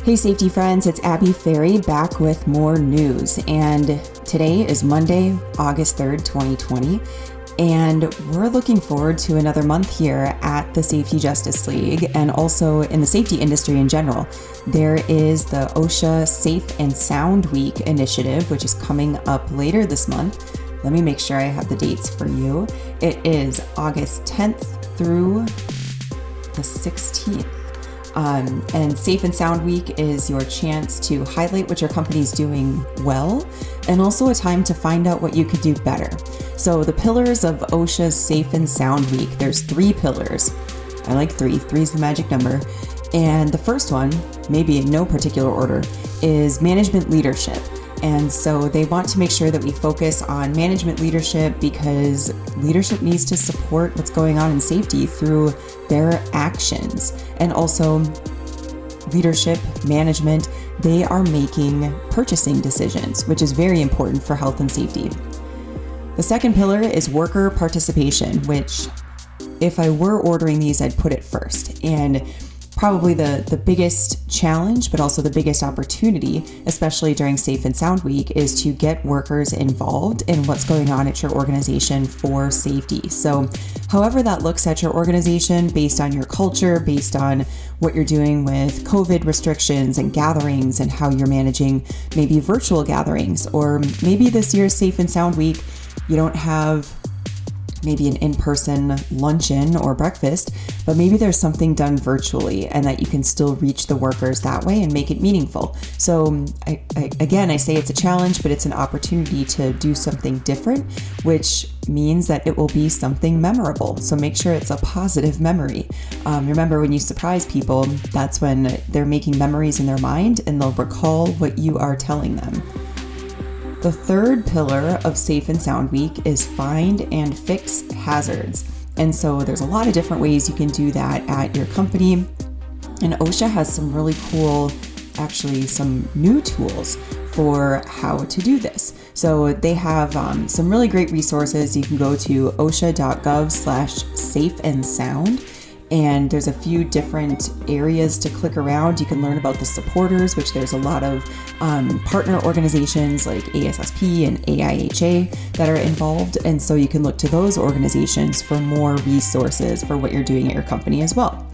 Hey safety friends, it's Abby Ferri back with more news, and today is Monday, August 3rd, 2020, and we're looking forward to another month here at the Safety Justice League and also in the safety industry in general. There is the OSHA Safe and Sound Week initiative, which is coming up later this month. Let me make sure I have the dates for you. It is August 10th through the 16th. And Safe and Sound Week is your chance to highlight what your company's doing well, and also a time to find out what you could do better. So the pillars of OSHA's Safe and Sound Week, there's 3 pillars. I like 3. 3 is the magic number. And the first one, maybe in no particular order, is management leadership. And so they want to make sure that we focus on management leadership because leadership needs to support what's going on in safety through their actions. And also leadership, management, they are making purchasing decisions, which is very important for health and safety. The second pillar is worker participation, which if I were ordering these, I'd put it first. And probably the biggest challenge, but also the biggest opportunity, especially during Safe and Sound Week, is to get workers involved in what's going on at your organization for safety. So however that looks at your organization, based on your culture, based on what you're doing with COVID restrictions and gatherings and how you're managing maybe virtual gatherings, or maybe this year's Safe and Sound Week, you don't have maybe an in-person luncheon or breakfast, but maybe there's something done virtually and that you can still reach the workers that way and make it meaningful. So I say it's a challenge, but it's an opportunity to do something different, which means that it will be something memorable. So make sure it's a positive memory. Remember, when you surprise people, that's when they're making memories in their mind and they'll recall what you are telling them. The third pillar of Safe and Sound Week is find and fix hazards. And so there's a lot of different ways you can do that at your company. And OSHA has some really cool, actually some new tools for how to do this. So they have some really great resources. You can go to osha.gov/safeandsound. And there's a few different areas to click around. You can learn about the supporters, which there's a lot of partner organizations like ASSP and AIHA that are involved. And so you can look to those organizations for more resources for what you're doing at your company as well.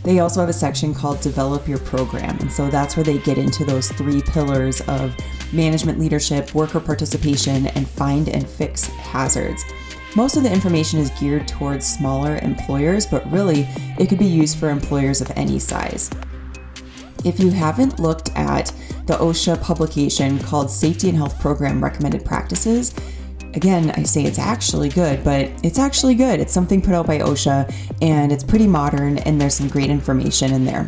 They also have a section called Develop Your Program. And so that's where they get into those 3 pillars of management leadership, worker participation, and find and fix hazards. Most of the information is geared towards smaller employers, but really it could be used for employers of any size. If you haven't looked at the OSHA publication called Safety and Health Program Recommended Practices, again, I say it's actually good, but it's actually good. It's something put out by OSHA and it's pretty modern and there's some great information in there.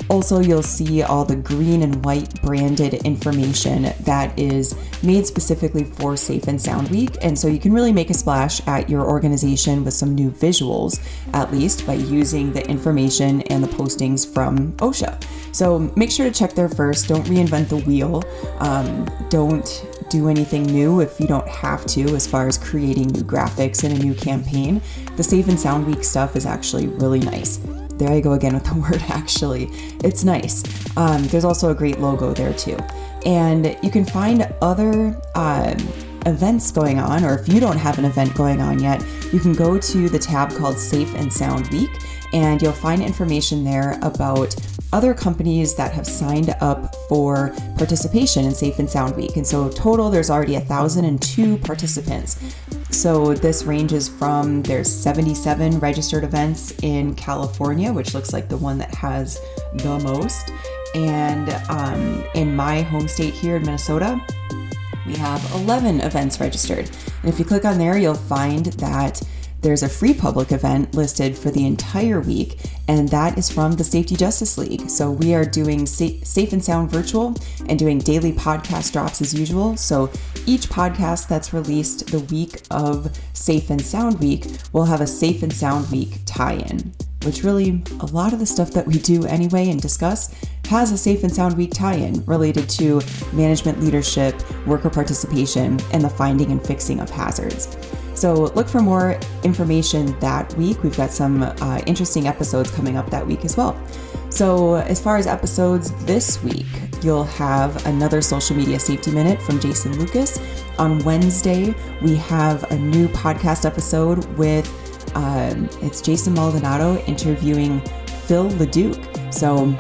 Also, you'll see all the green and white branded information that is made specifically for Safe and Sound Week. And so you can really make a splash at your organization with some new visuals, at least by using the information and the postings from OSHA. So make sure to check there first. Don't reinvent the wheel. Don't do anything new if you don't have to, as far as creating new graphics and a new campaign. The Safe and Sound Week stuff is actually really nice. There I go again with the word actually. It's nice. There's also a great logo there too. And you can find other events going on, or if you don't have an event going on yet, you can go to the tab called Safe and Sound Week, and you'll find information there about other companies that have signed up for participation in Safe and Sound Week. And so total, there's already 1,002 participants. So this ranges from, there's 77 registered events in California, which looks like the one that has the most. And in my home state here in Minnesota, we have 11 events registered. And if you click on there, you'll find that there's a free public event listed for the entire week, and that is from the Safety Justice League. So we are doing Safe and Sound virtual and doing daily podcast drops as usual. So each podcast that's released the week of Safe and Sound Week will have a Safe and Sound Week tie-in, which really a lot of the stuff that we do anyway and discuss has a Safe and Sound Week tie-in related to management leadership, worker participation, and the finding and fixing of hazards. So look for more information that week. We've got some interesting episodes coming up that week as well. So as far as episodes this week, you'll have another social media safety minute from Jason Lucas. On Wednesday, we have a new podcast episode with it's Jason Maldonado interviewing Phil LeDuc. So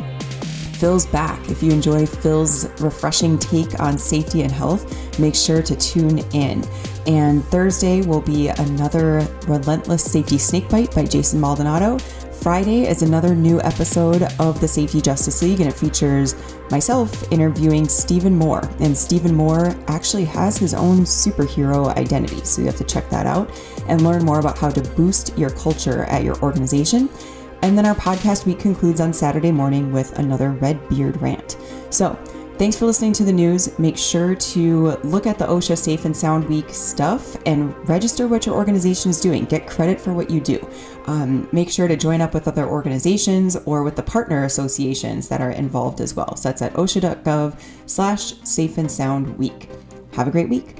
Phil's back. If you enjoy Phil's refreshing take on safety and health, make sure to tune in. And Thursday will be another Relentless Safety Snakebite by Jason Maldonado. Friday is another new episode of the Safety Justice League, and it features myself interviewing Stephen Moore. And Stephen Moore actually has his own superhero identity, so you have to check that out and learn more about how to boost your culture at your organization. And then our podcast week concludes on Saturday morning with another Red Beard rant. So thanks for listening to the news. Make sure to look at the OSHA Safe and Sound Week stuff and register what your organization is doing. Get credit for what you do. Make sure to join up with other organizations or with the partner associations that are involved as well. So that's at osha.gov/Safe and Sound Week. Have a great week.